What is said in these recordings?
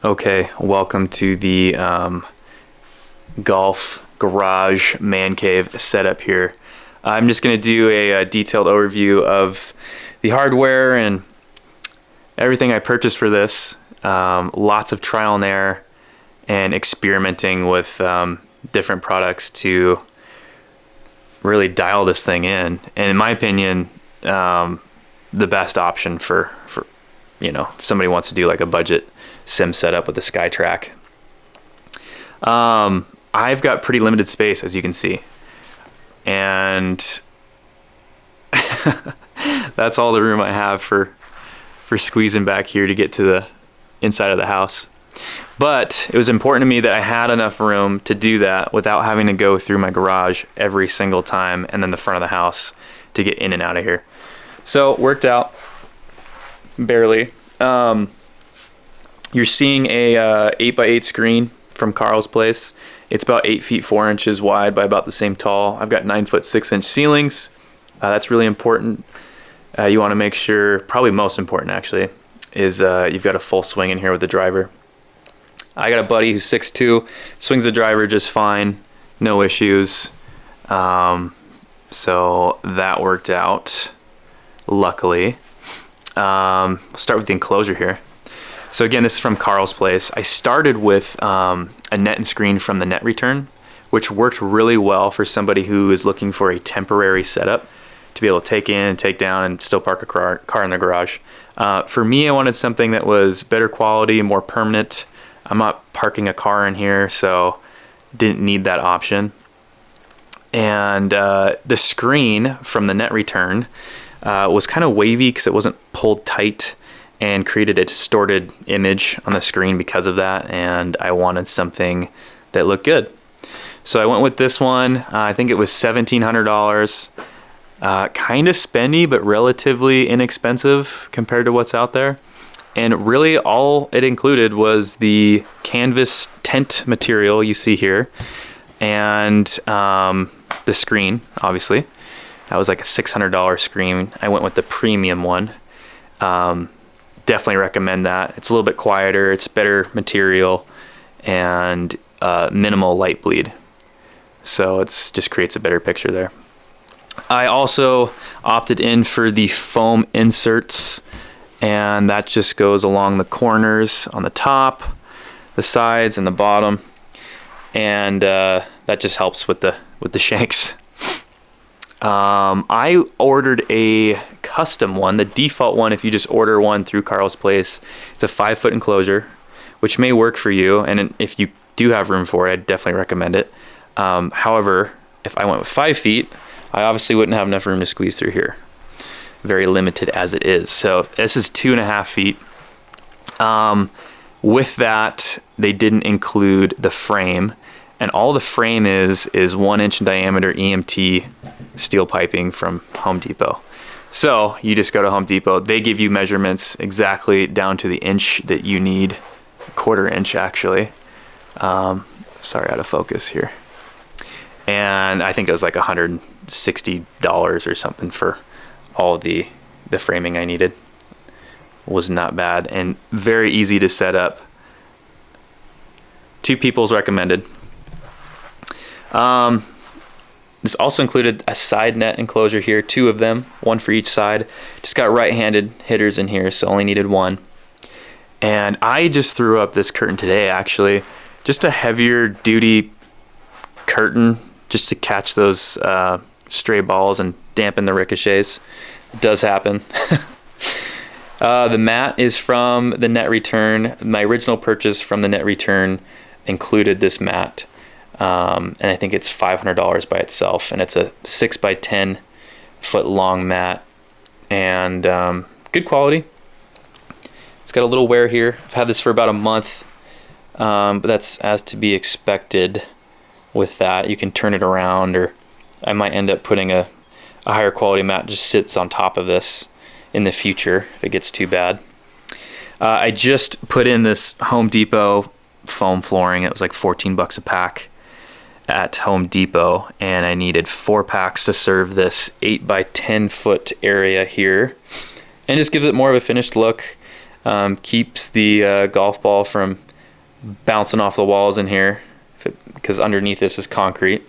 Okay, welcome to the golf garage man cave setup here. I'm just going to do a detailed overview of the hardware and everything I purchased for this. Lots of trial and error and experimenting with different products to really dial this thing in. And in my opinion, the best option for if somebody wants to do like a budget sim setup with the SkyTrak. I've got pretty limited space, as you can see, and that's all the room I have for squeezing back here to get to the inside of the house. But it was important to me that I had enough room to do that without having to go through my garage every single time and then the front of the house to get in and out of here. So it worked out barely. You're seeing a 8x8 screen from Carl's place. It's about 8 feet 4 inches wide by about the same tall. I've got 9 foot 6 inch ceilings. That's really important. You want to make sure, probably most important actually, is you've got a full swing in here with the driver. I got a buddy who's 6'2", swings the driver just fine, no issues. So that worked out, luckily. Start with the enclosure here. So again, this is from Carl's place. I started with a net and screen from the net return, which worked really well for somebody who is looking for a temporary setup to be able to take in and take down and still park a car in the garage. For me, I wanted something that was better quality, more permanent. I'm not parking a car in here, so didn't need that option. And the screen from the net return was kind of wavy because it wasn't pulled tight and created a distorted image on the screen because of that, and I wanted something that looked good. So I went with this one. I think it was $1,700. Kind of spendy, but relatively inexpensive compared to what's out there. And really all it included was the canvas tent material you see here and the screen, obviously. That was like a $600 screen. I went with the premium one. Definitely recommend that. It's a little bit quieter, it's better material, and minimal light bleed. So it's just creates a better picture there. I also opted in for the foam inserts, and that just goes along the corners on the top, the sides, and the bottom, and that just helps with the shanks. I ordered a custom one, the default one. If you just order one through Carl's place, it's a 5 foot enclosure, which may work for you, and if you do have room for it, I'd definitely recommend it. However, if I went with 5 feet, I obviously wouldn't have enough room to squeeze through here. Very limited as it is. So this is 2.5 feet. With that, they didn't include the frame, and all the frame is 1 inch diameter EMT steel piping from Home Depot. So you just go to Home Depot, they give you measurements exactly down to the inch that you need, 1/4 inch actually. Sorry, out of focus here. And I think it was like $160 or something for all the framing I needed. Was not bad and very easy to set up. 2 people's recommended. This also included a side net enclosure here, 2 of them, 1 for each side. Just got right-handed hitters in here, so only needed 1. And I just threw up this curtain today, actually. Just a heavier duty curtain, just to catch those stray balls and dampen the ricochets. It does happen. The mat is from the net return. My original purchase from the net return included this mat. And I think it's $500 by itself, and it's a 6 by 10 foot long mat, and good quality. It's got a little wear here. I've had this for about a month, but that's as to be expected with that. You can turn it around, or I might end up putting a higher quality mat just sits on top of this in the future if it gets too bad. I just put in this Home Depot foam flooring. It was like $14 a pack at Home Depot, and I needed 4 packs to serve this 8 by 10 foot area here, and just gives it more of a finished look. Keeps the golf ball from bouncing off the walls in here because underneath this is concrete.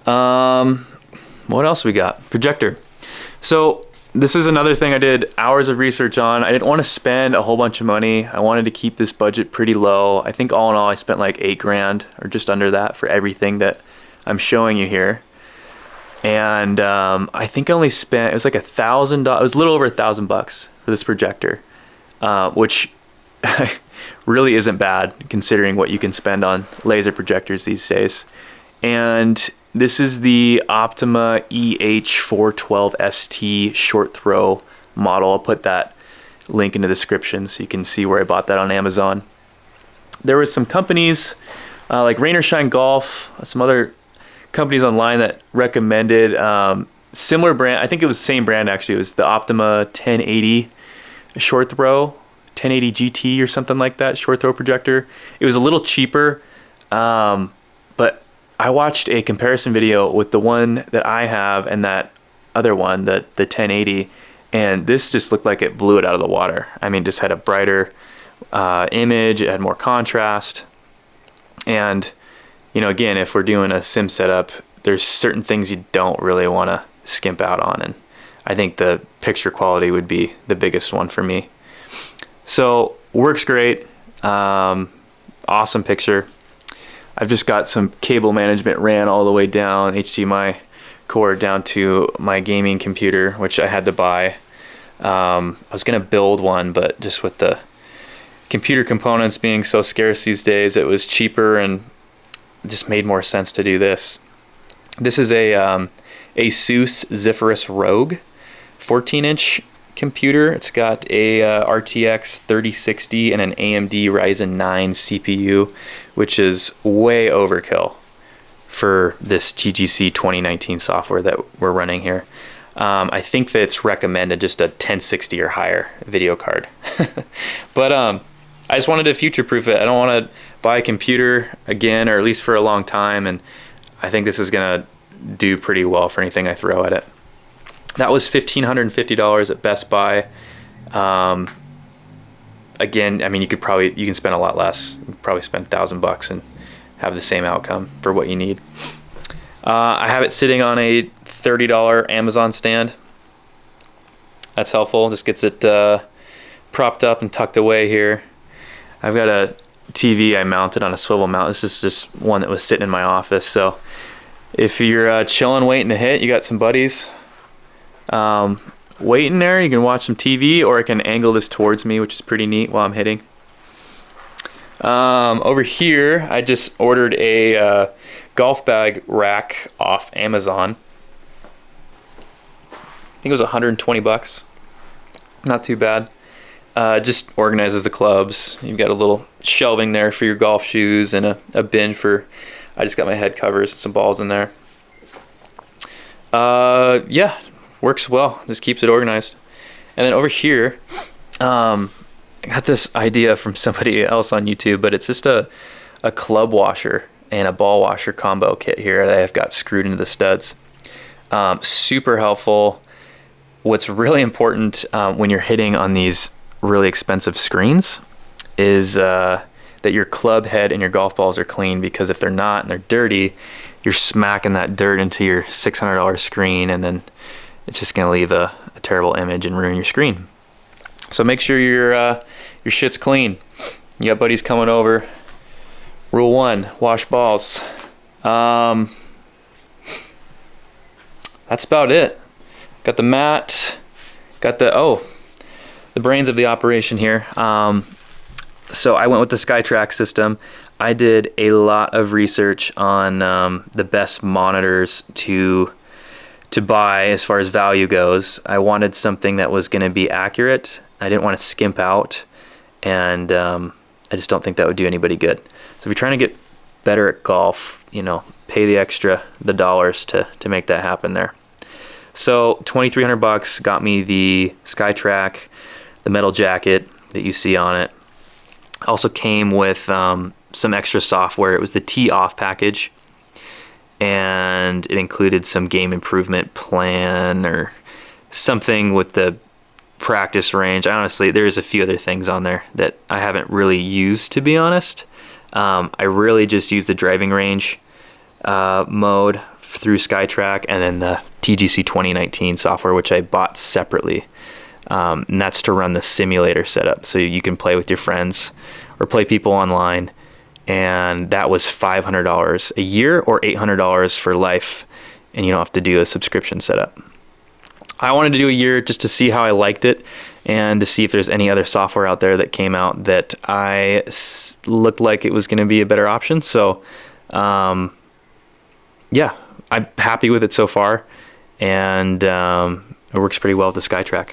What else we got? Projector. So this is another thing I did hours of research on. I didn't want to spend a whole bunch of money. I wanted to keep this budget pretty low. I think all in all I spent like $8,000 or just under that for everything that I'm showing you here. And I think I only spent, it was like $1,000. It was a little over $1,000 for this projector, which really isn't bad considering what you can spend on laser projectors these days. And this is the Optima EH412ST short throw model. I'll put that link in the description so you can see where I bought that on Amazon. There was some companies like Rain or Shine Golf, some other companies online that recommended similar brand. I think it was the same brand actually. It was the Optima 1080 short throw, 1080 GT or something like that, short throw projector. It was a little cheaper, but I watched a comparison video with the one that I have and that other one, the 1080, and this just looked like it blew it out of the water. I mean, just had a brighter image, it had more contrast. And, you know, again, if we're doing a sim setup, there's certain things you don't really want to skimp out on. And I think the picture quality would be the biggest one for me. So works great. Awesome picture. I've just got some cable management ran all the way down, HDMI cord down to my gaming computer, which I had to buy. I was gonna build one, but just with the computer components being so scarce these days, it was cheaper and it just made more sense to do this. This is a Asus Zephyrus Rogue 14-inch computer. It's got a RTX 3060 and an AMD Ryzen 9 CPU, which is way overkill for this TGC 2019 software that we're running here. I think that it's recommended just a 1060 or higher video card. But I just wanted to future-proof it. I don't want to buy a computer again, or at least for a long time, and I think this is gonna do pretty well for anything I throw at it. That was $1,550 at Best Buy. Again, I mean, you can spend a lot less. You can probably spend $1,000 and have the same outcome for what you need. I have it sitting on a $30 Amazon stand. That's helpful. Just gets it propped up and tucked away here. I've got a TV I mounted on a swivel mount. This is just one that was sitting in my office. So if you're chilling, waiting to hit, you got some buddies waiting there, you can watch some TV, or I can angle this towards me, which is pretty neat while I'm hitting. Over here, I just ordered a golf bag rack off Amazon. I think it was $120. Not too bad. Just organizes the clubs. You've got a little shelving there for your golf shoes and a bin for, I just got my head covers and some balls in there. Yeah, works well. Just keeps it organized. And then over here, I got this idea from somebody else on YouTube, but it's just a club washer and a ball washer combo kit here that I've got screwed into the studs. Super helpful. What's really important when you're hitting on these really expensive screens is that your club head and your golf balls are clean, because if they're not and they're dirty, you're smacking that dirt into your $600 screen, and then it's just gonna leave a terrible image and ruin your screen. So make sure your shit's clean. You got buddies coming over. Rule 1, wash balls. That's about it. Got the mat, got the brains of the operation here. So I went with the SkyTrak system. I did a lot of research on the best monitors to buy as far as value goes. I wanted something that was going to be accurate. I didn't want to skimp out, and I just don't think that would do anybody good. So if you're trying to get better at golf, you know, pay the dollars to make that happen there. So $2,300 got me the SkyTrak, the metal jacket that you see on it. Also came with some extra software. It was the T-Off package, and it included some game improvement plan or something with the practice range. Honestly, there's a few other things on there that I haven't really used, to be honest. I really just use the driving range mode through SkyTrak, and then the TGC 2019 software, which I bought separately. And that's to run the simulator setup, so you can play with your friends or play people online. And that was $500 a year or $800 for life, and you don't have to do a subscription setup. I wanted to do a year just to see how I liked it and to see if there's any other software out there that came out that looked like it was going to be a better option. So yeah, I'm happy with it so far, and it works pretty well with the SkyTrak.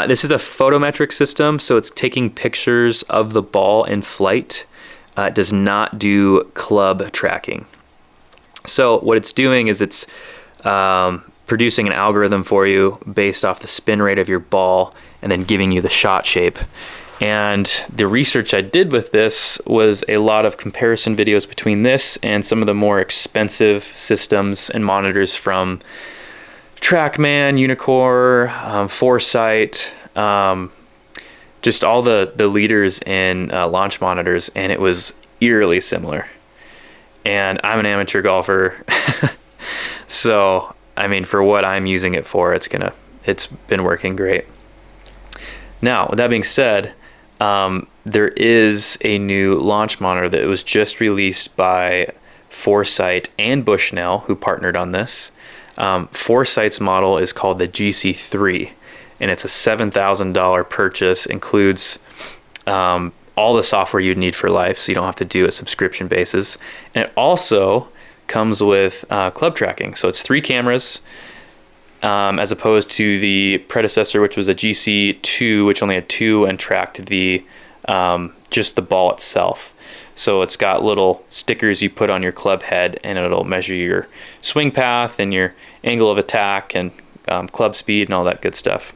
This is a photometric system, so it's taking pictures of the ball in flight. It does not do club tracking. So what it's doing is it's producing an algorithm for you based off the spin rate of your ball and then giving you the shot shape. And the research I did with this was a lot of comparison videos between this and some of the more expensive systems and monitors from TrackMan, Unicore, Foresight, just all the leaders in launch monitors, and it was eerily similar. And I'm an amateur golfer, so I mean, for what I'm using it for, it's been working great. Now, with that being said, there is a new launch monitor that was just released by Foresight and Bushnell, who partnered on this. Foresight's model is called the GC3, and it's a $7,000 purchase. Includes all the software you'd need for life, so you don't have to do a subscription basis. And it also comes with club tracking. So it's 3 cameras, as opposed to the predecessor, which was a GC2, which only had 2 and tracked the just the ball itself. So it's got little stickers you put on your club head, and it'll measure your swing path and your angle of attack and club speed and all that good stuff.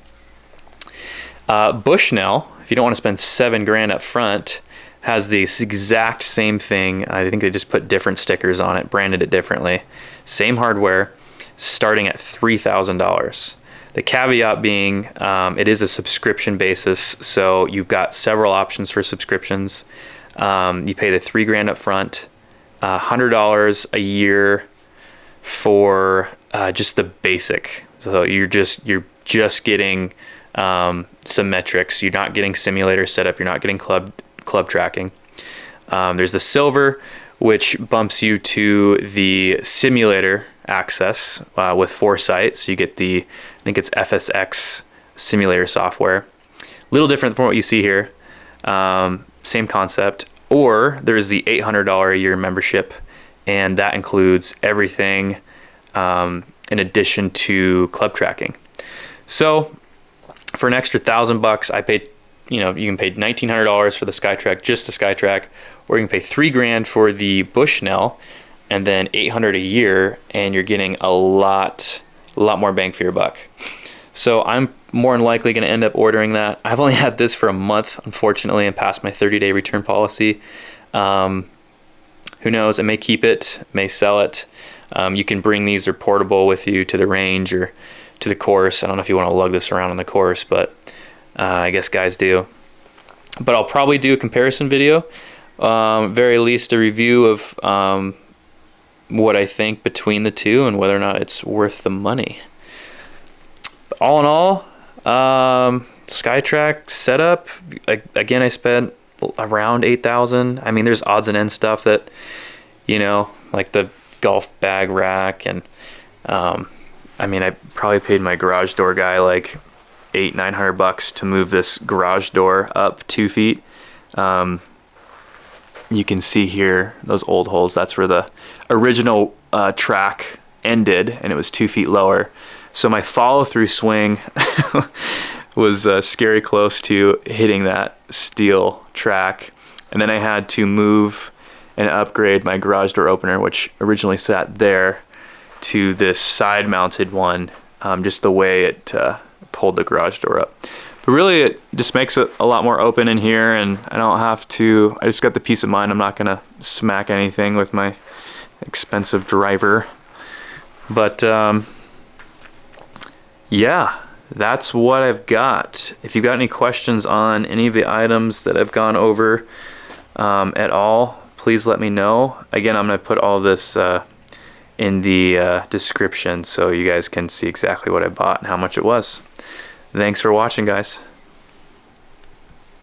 Bushnell, if you don't want to spend $7,000 up front, has this exact same thing. I think they just put different stickers on it, branded it differently. Same hardware, starting at $3,000. The caveat being it is a subscription basis, so you've got several options for subscriptions. You pay the $3,000 up front, $100 a year for just the basic. So you're just getting some metrics. You're not getting simulator setup. You're not getting club tracking. There's the silver, which bumps you to the simulator access with Foresight. So you get the, I think it's FSX simulator software. A little different from what you see here. Same concept. Or there's the $800 a year membership, and that includes everything in addition to club tracking. So for an extra $1,000, I paid, you can pay $1,900 for the SkyTrak, just the SkyTrak, or you can pay $3,000 for the Bushnell, and then $800 a year, and you're getting a lot more bang for your buck. So I'm more than likely going to end up ordering that. I've only had this for a month, unfortunately, and passed my 30-day return policy. Who knows? I may keep it, may sell it. You can bring these, they're portable with you to the range or to the course. I don't know if you want to lug this around on the course, but I guess guys do. But I'll probably do a comparison video, very least a review of what I think between the two and whether or not it's worth the money. But all in all, SkyTrak setup, again, I spent around $8,000. I mean, there's odds and ends stuff that, like the golf bag rack, and I mean, I probably paid my garage door guy like $800-900 to move this garage door up 2 feet. You can see here those old holes. That's where the original track ended, and it was 2 feet lower. So my follow-through swing was scary close to hitting that steel track. And then I had to move and upgrade my garage door opener, which originally sat there, to this side-mounted one, just the way it pulled the garage door up. But really, it just makes it a lot more open in here, and I don't have to, I just got the peace of mind I'm not gonna smack anything with my expensive driver. But yeah, that's what I've got. If you've got any questions on any of the items that I've gone over at all, please let me know. Again, I'm going to put all this in the description so you guys can see exactly what I bought and how much it was. Thanks for watching, guys.